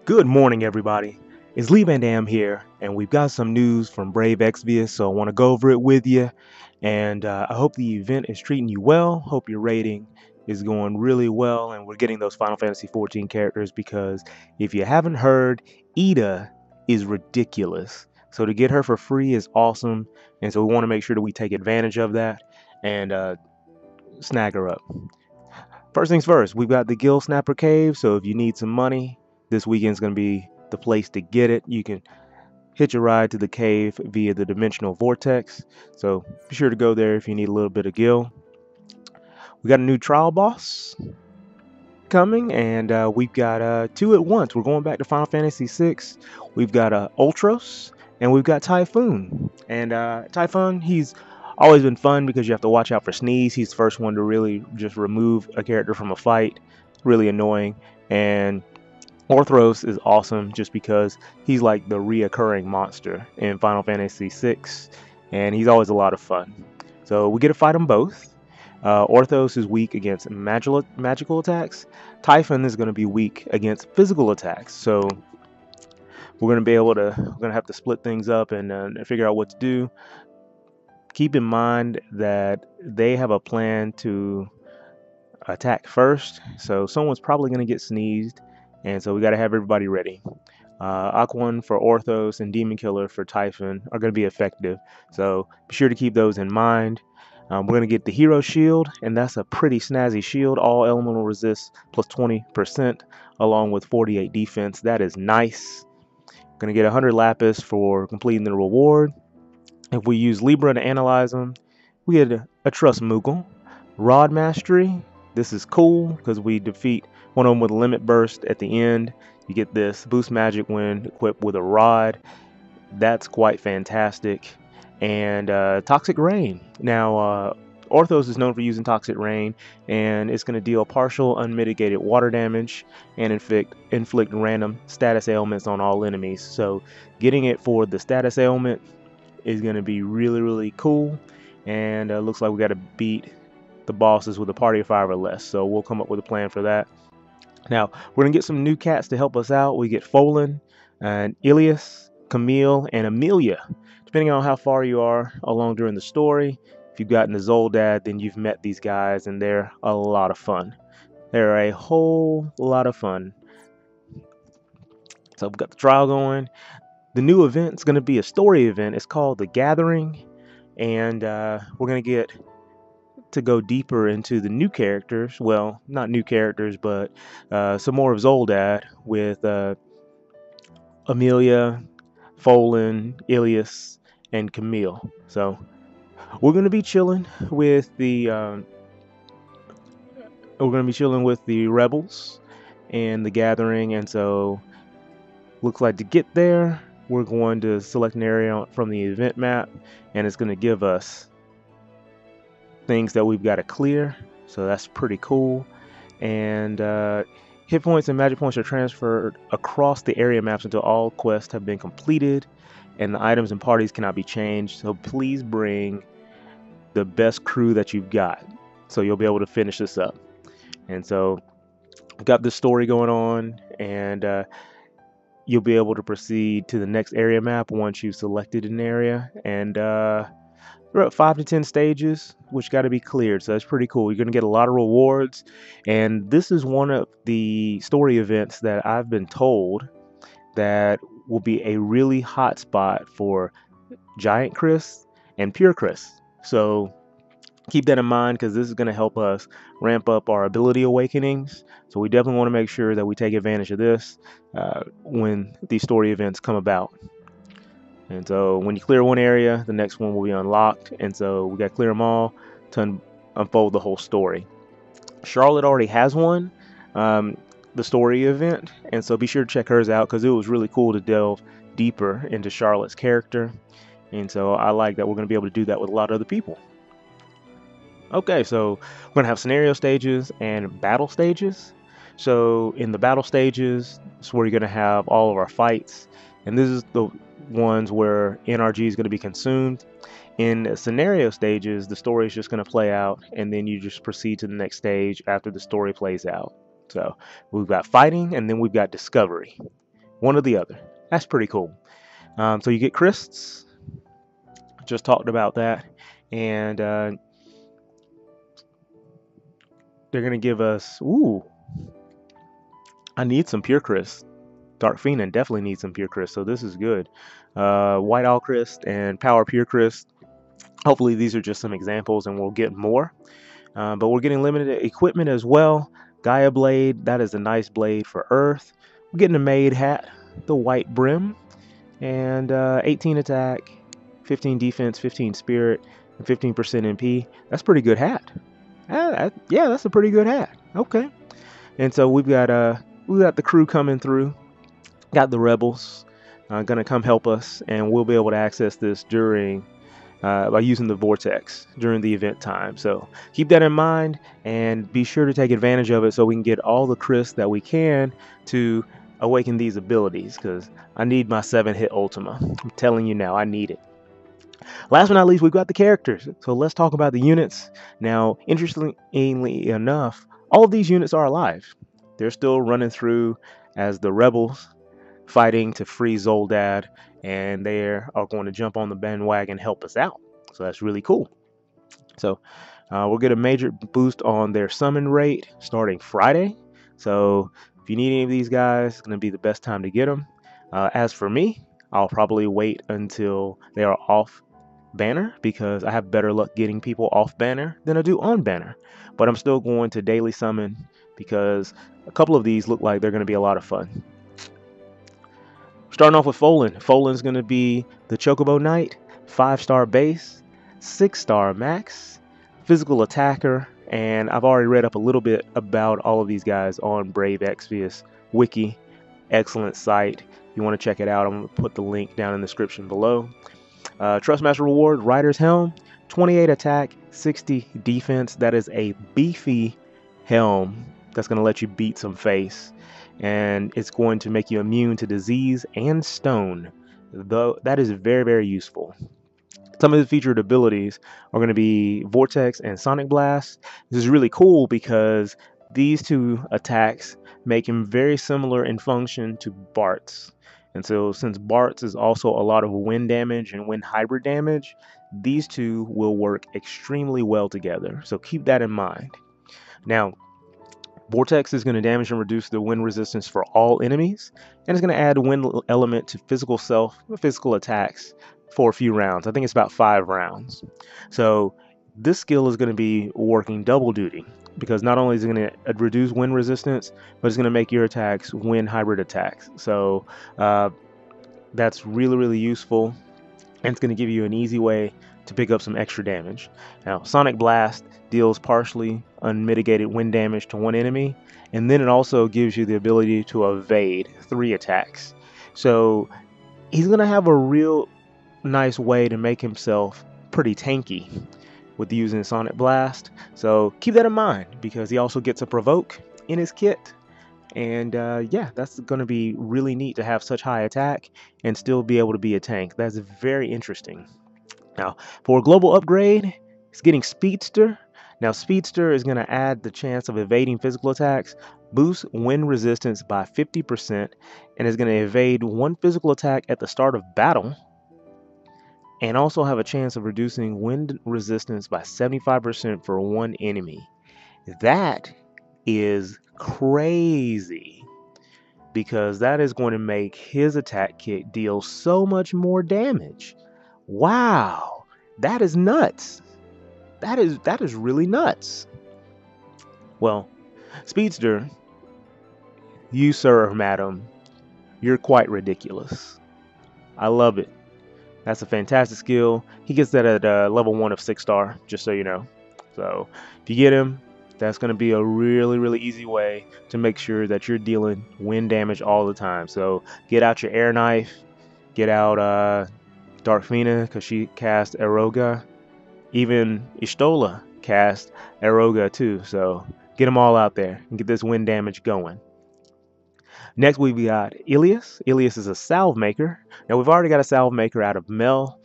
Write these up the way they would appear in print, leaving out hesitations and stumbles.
Good morning, everybody. It's Lee Van Dam here, and we've got some news from Brave Exvius, so I want to go over it with you. And I hope the event is treating you well. Hope your rating is going really well, and we're getting those Final Fantasy 14 characters because if you haven't heard, Ida is ridiculous. So to get her for free is awesome, and so we want to make sure that we take advantage of that and snag her up. First things first, we've got the Gil Snapper Cave, so if you need some money, this weekend's going to be the place to get it. You can hitch a ride to the cave via the Dimensional Vortex, so be sure to go there if you need a little bit of Gil. We got a new trial boss coming, and we've got two at once. We're going back to Final Fantasy VI. We've got Ultros, and we've got Typhoon. And Typhoon, he's always been fun because you have to watch out for Sneeze. He's the first one to really just remove a character from a fight. Really annoying. And Orthros is awesome just because he's like the reoccurring monster in Final Fantasy VI, and he's always a lot of fun. So we get to fight them both. Orthos is weak against magical attacks. Typhon is going to be weak against physical attacks. So we're going to have to split things up and figure out what to do. Keep in mind that they have a plan to attack first, so someone's probably going to get sneezed, and so we got to have everybody ready. Aquan for Orthos and Demon Killer for Typhon are going to be effective, so be sure to keep those in mind. We're going to get the Hero Shield, and that's a pretty snazzy shield. All elemental resists plus 20%, along with 48 defense. That is nice. Going to get 100 Lapis for completing the reward. If we use Libra to analyze them, we get a Trust Moogle. Rod Mastery. This is cool because we defeat one of them with a Limit Burst at the end. You get this boost magic when equipped with a rod. That's quite fantastic. And Toxic Rain. Now, Orthos is known for using Toxic Rain, and it's going to deal partial unmitigated water damage and inflict random status ailments on all enemies. So getting it for the status ailment is going to be really, really cool. And looks like we got to beat the bosses with a party of 5 or less. So we'll come up with a plan for that. Now, we're going to get some new cats to help us out. We get Fohlen and Ilias, Camille, and Amelia. Depending on how far you are along during the story, if you've gotten the Zoldaad, then you've met these guys, and they're a lot of fun. They're a whole lot of fun. So we've got the trial going. The new event is going to be a story event. It's called The Gathering, and we're going to get to go deeper into the new characters. Well, not new characters, but some more of Zoldaad with Amelia, Fohlen, Ilias, and Camille. So we're going to be chilling with the rebels and the Gathering, and so looks like to get there, we're going to select an area from the event map, and it's going to give us things that we've got to clear. So that's pretty cool. And hit points and magic points are transferred across the area maps until all quests have been completed, and the items and parties cannot be changed. So please bring the best crew that you've got, so you'll be able to finish this up. And so we've got this story going on, and you'll be able to proceed to the next area map once you've selected an area. And we're at 5 to 10 stages, which got to be cleared. So that's pretty cool. You're going to get a lot of rewards. And this is one of the story events that I've been told that will be a really hot spot for giant crysts and pure crysts. So keep that in mind, because this is going to help us ramp up our ability awakenings. So we definitely want to make sure that we take advantage of this when these story events come about. And so when you clear one area, the next one will be unlocked. And so we got to clear them all to unfold the whole story. Charlotte already has one, the story event. And so be sure to check hers out, because it was really cool to delve deeper into Charlotte's character. And so I like that we're going to be able to do that with a lot of other people. Okay, so we're going to have scenario stages and battle stages. So in the battle stages, it's where you're going to have all of our fights. And this is the ones where NRG is going to be consumed. In scenario stages, the story is just going to play out, and then you just proceed to the next stage after the story plays out. So we've got fighting, and then we've got discovery. One or the other. That's pretty cool. So you get crysts. Just talked about that. And they're going to give us... Ooh, I need some pure crysts. Dark Phenon definitely needs some pure cryst, so this is good. White Owl cryst and Power Pure cryst. Hopefully these are just some examples and we'll get more. But we're getting limited equipment as well. Gaia Blade, that is a nice blade for Earth. We're getting a Maid hat, the white brim, and 18 attack, 15 defense, 15 spirit, and 15% MP. That's a pretty good hat. Yeah, that's a pretty good hat. Okay. And so we've got the crew coming through. Got the rebels gonna come help us, and we'll be able to access this during by using the vortex during the event time. So keep that in mind and be sure to take advantage of it so we can get all the crysts that we can to awaken these abilities, because I need my 7-hit Ultima. I'm telling you now, I need it. Last but not least, we've got the characters. So let's talk about the units. Now, interestingly enough, all of these units are alive. They're still running through as the rebels, fighting to free Zoldaad, and they are going to jump on the bandwagon and help us out. So that's really cool. So we'll get a major boost on their summon rate starting Friday. So if you need any of these guys, it's going to be the best time to get them. As for me, I'll probably wait until they are off banner, because I have better luck getting people off banner than I do on banner. But I'm still going to daily summon because a couple of these look like they're going to be a lot of fun. Starting off with Fohlen. Fohlen's going to be the Chocobo Knight, 5-star base, 6-star max, physical attacker, and I've already read up a little bit about all of these guys on Brave Exvius wiki. Excellent site. If you want to check it out, I'm going to put the link down in the description below. Trustmaster reward, Rider's Helm, 28 attack, 60 defense. That is a beefy helm that's going to let you beat some face, and it's going to make you immune to disease and stone, though that is very, very useful. Some of the featured abilities are going to be Vortex and Sonic Blast. This is really cool because these two attacks make him very similar in function to Bart's. And so since Bart's is also a lot of wind damage and wind hybrid damage, these two will work extremely well together. So keep that in mind. Now, Vortex is going to damage and reduce the wind resistance for all enemies, and it's going to add a wind element to physical attacks for a few rounds. I think it's about 5 rounds. So this skill is going to be working double duty, because not only is it going to reduce wind resistance, but it's going to make your attacks wind hybrid attacks. So that's really, really useful, and it's going to give you an easy way to pick up some extra damage. Now, Sonic Blast deals partially unmitigated wind damage to one enemy, and then it also gives you the ability to evade 3 attacks. So he's going to have a real nice way to make himself pretty tanky with using Sonic Blast. So keep that in mind, because he also gets a provoke in his kit. And yeah, that's going to be really neat to have such high attack and still be able to be a tank. That's very interesting. Now, for a global upgrade, it's getting Speedster. Now, Speedster is going to add the chance of evading physical attacks, boost wind resistance by 50%, and is going to evade 1 physical attack at the start of battle, and also have a chance of reducing wind resistance by 75% for 1 enemy. That is crazy, because that is going to make his attack kit deal so much more damage. Wow, that is nuts. That is really nuts. Well, Speedster, you, sir or madam, you're quite ridiculous. I love it. That's a fantastic skill. He gets that at level 1 of 6-star, just so you know. So if you get him, that's going to be a really, really easy way to make sure that you're dealing wind damage all the time. So get out your air knife, get out Dark Phenon, because she cast Eroga. Even Ishtola cast Eroga too. So get them all out there and get this wind damage going. Next we've got Ilias. Ilias is a salve maker. Now we've already got a salve maker out of Mel.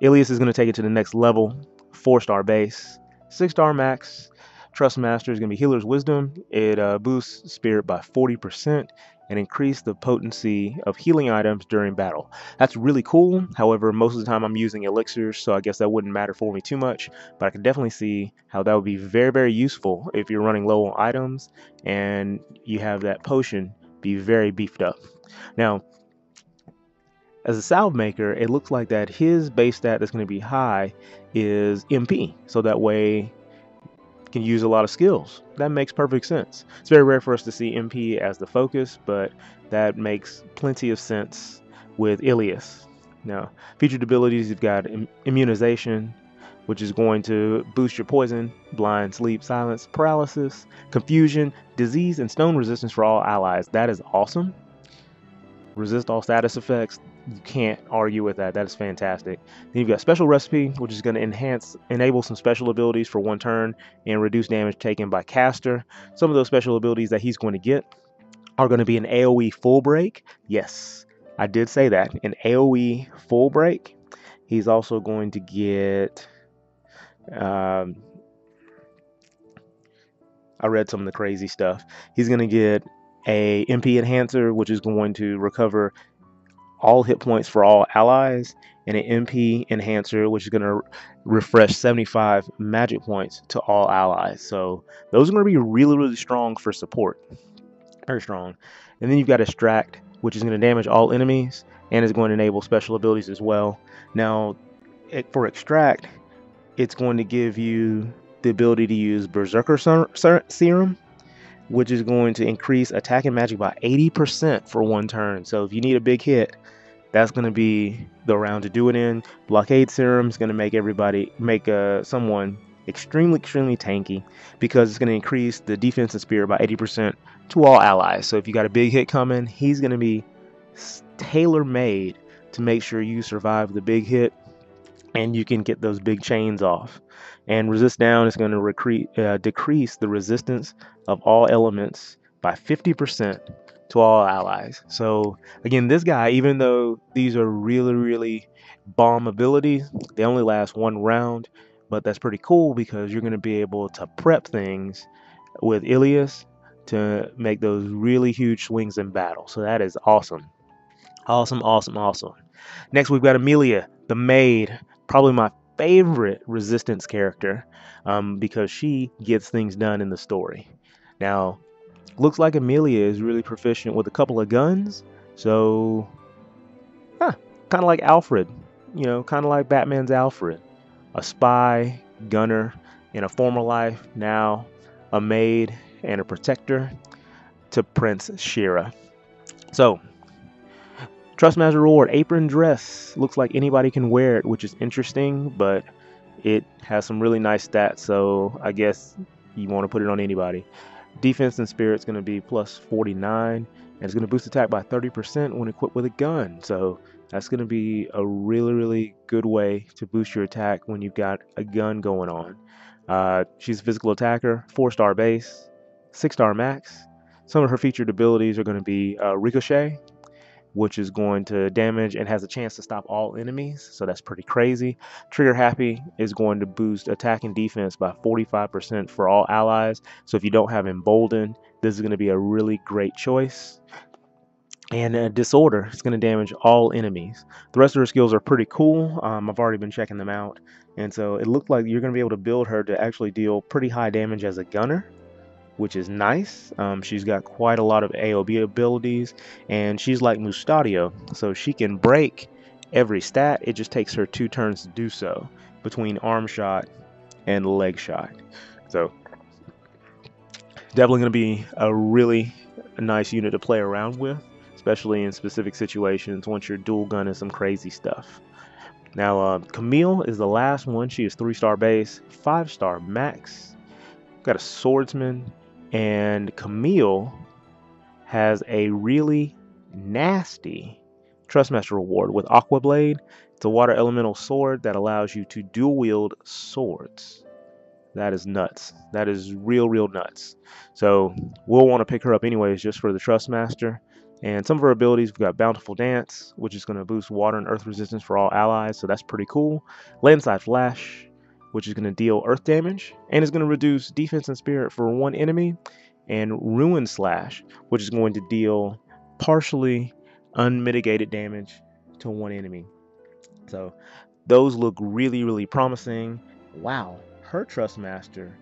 Ilias is going to take it to the next level. 4-star base, 6-star max. Trust Master is going to be Healer's Wisdom. It boosts Spirit by 40%, and increase the potency of healing items during battle. That's really cool. However, most of the time I'm using elixirs, so I guess that wouldn't matter for me too much, but I can definitely see how that would be very, very useful if you're running low on items and you have that potion be very beefed up. Now, as a salve maker, it looks like that his base stat that's going to be high is MP, so that way can use a lot of skills. That makes perfect sense. It's very rare for us to see MP as the focus, but that makes plenty of sense with Ilias. Now, featured abilities, you've got immunization, which is going to boost your poison, blind, sleep, silence, paralysis, confusion, disease, and stone resistance for all allies. That is awesome. Resist all status effects. You can't argue with that. That is fantastic. Then you've got special recipe, which is going to enable some special abilities for one turn and reduce damage taken by caster. Some of those special abilities that he's going to get are going to be an AoE full break. Yes, I did say that, an AoE full break. He's also going to get I read some of the crazy stuff. He's going to get a MP enhancer, which is going to recover all hit points for all allies, and an MP enhancer, which is going to refresh 75 magic points to all allies. So those are going to be really, really strong for support. Very strong. And then you've got Extract, which is going to damage all enemies and is going to enable special abilities as well. Now, for Extract, it's going to give you the ability to use Berserker Serum, which is going to increase attack and magic by 80% for one turn. So if you need a big hit, that's going to be the round to do it in. Blockade Serum is going to make someone extremely tanky, because it's going to increase the defense and spirit by 80% to all allies. So if you got a big hit coming, he's going to be tailor-made to make sure you survive the big hit and you can get those big chains off. And Resist Down is going to decrease the resistance of all elements by 50% to all allies. So again, this guy, even though these are really bomb abilities, they only last one round, but that's pretty cool because you're going to be able to prep things with Ilias to make those really huge swings in battle. So that is awesome. Awesome. Next, we've got Amelia, the maid, probably my favorite resistance character, because she gets things done in the story. Now, looks like Amelia is really proficient with a couple of guns, so kind of like Alfred, kind of like Batman's Alfred, a spy, gunner in a former life, now a maid and a protector to Prince Shira. So, Trustmaster reward, apron dress. Looks like anybody can wear it, which is interesting, but it has some really nice stats, so I guess you want to put it on anybody. Defense and spirit's going to be plus 49, and it's going to boost attack by 30% when equipped with a gun. So that's going to be a really good way to boost your attack when you've got a gun going on. She's a physical attacker, 4-star base, 6-star max. Some of her featured abilities are going to be Ricochet, which is going to damage and has a chance to stop all enemies, so that's pretty crazy. Trigger Happy is going to boost attack and defense by 45% for all allies, so if you don't have Emboldened, this is going to be a really great choice. And Disorder is going to damage all enemies. The rest of her skills are pretty cool. I've already been checking them out, and so it looks like you're going to be able to build her to actually deal pretty high damage as a gunner, which is nice. She's got quite a lot of AoB abilities, and she's like Mustadio, so she can break every stat. It just takes her 2 turns to do so between arm shot and leg shot. So definitely going to be a really nice unit to play around with, especially in specific situations once you're dual gunning some crazy stuff. Now, Camille is the last one. She is 3-star base, 5-star max. Got a swordsman. And Camille has a really nasty Trustmaster reward with Aqua Blade. It's a water elemental sword that allows you to dual wield swords. That is nuts. That is real nuts. So we'll want to pick her up anyways just for the Trustmaster. And some of her abilities, we've got Bountiful Dance, which is going to boost water and earth resistance for all allies, so that's pretty cool. Landside Flash, which is going to deal earth damage and is going to reduce defense and spirit for one enemy, and Ruin Slash, which is going to deal partially unmitigated damage to one enemy. So those look really, really promising. Wow, her Trustmaster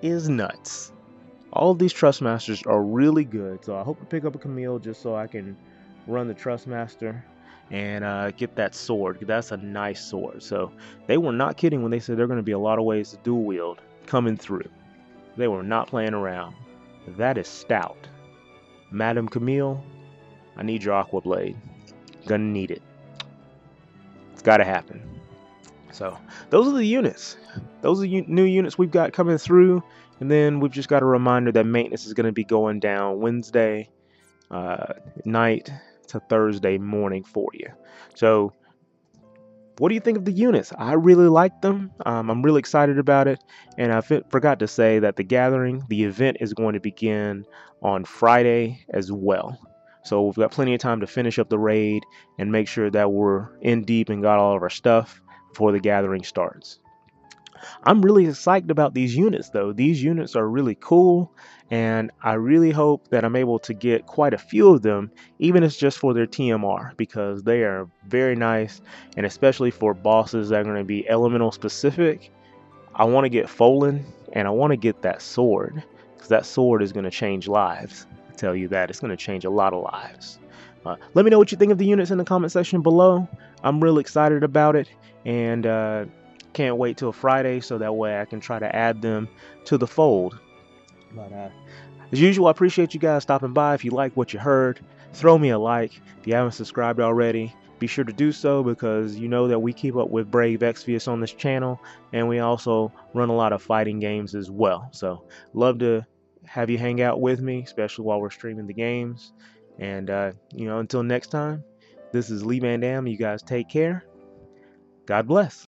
is nuts. All of these Trustmasters are really good. So I hope to pick up a Camille just so I can run the Trustmaster and get that sword. That's a nice sword. So they were not kidding when they said there are going to be a lot of ways to dual wield coming through. They were not playing around. That is stout. Madam Camille, I need your Aqua Blade. Gonna need it. It's gotta happen. So those are the units. Those are new units we've got coming through. And then we've just got a reminder that maintenance is going to be going down Wednesday night to Thursday morning for you. So what do you think of the units? I really like them. I'm really excited about it. And I forgot to say that the event is going to begin on Friday as well. So we've got plenty of time to finish up the raid and make sure that we're in deep and got all of our stuff before the gathering starts. I'm really psyched about these units though. These units are really cool, and I really hope that I'm able to get quite a few of them, even if it's just for their TMR, because they are very nice, and especially for bosses that are going to be elemental specific. I want to get Fohlen, and I want to get that sword, because that sword is going to change lives. I tell you that, it's going to change a lot of lives. Let me know what you think of the units in the comment section below. I'm really excited about it, and can't wait till Friday so that way I can try to add them to the fold. But as usual, I appreciate you guys stopping by. If you like what you heard, throw me a like. If you haven't subscribed already, be sure to do so, because you know that we keep up with Brave Exvius on this channel, and we also run a lot of fighting games as well. So love to have you hang out with me, especially while we're streaming the games. And until next time, this is Lee Van Dam. You guys take care. God bless.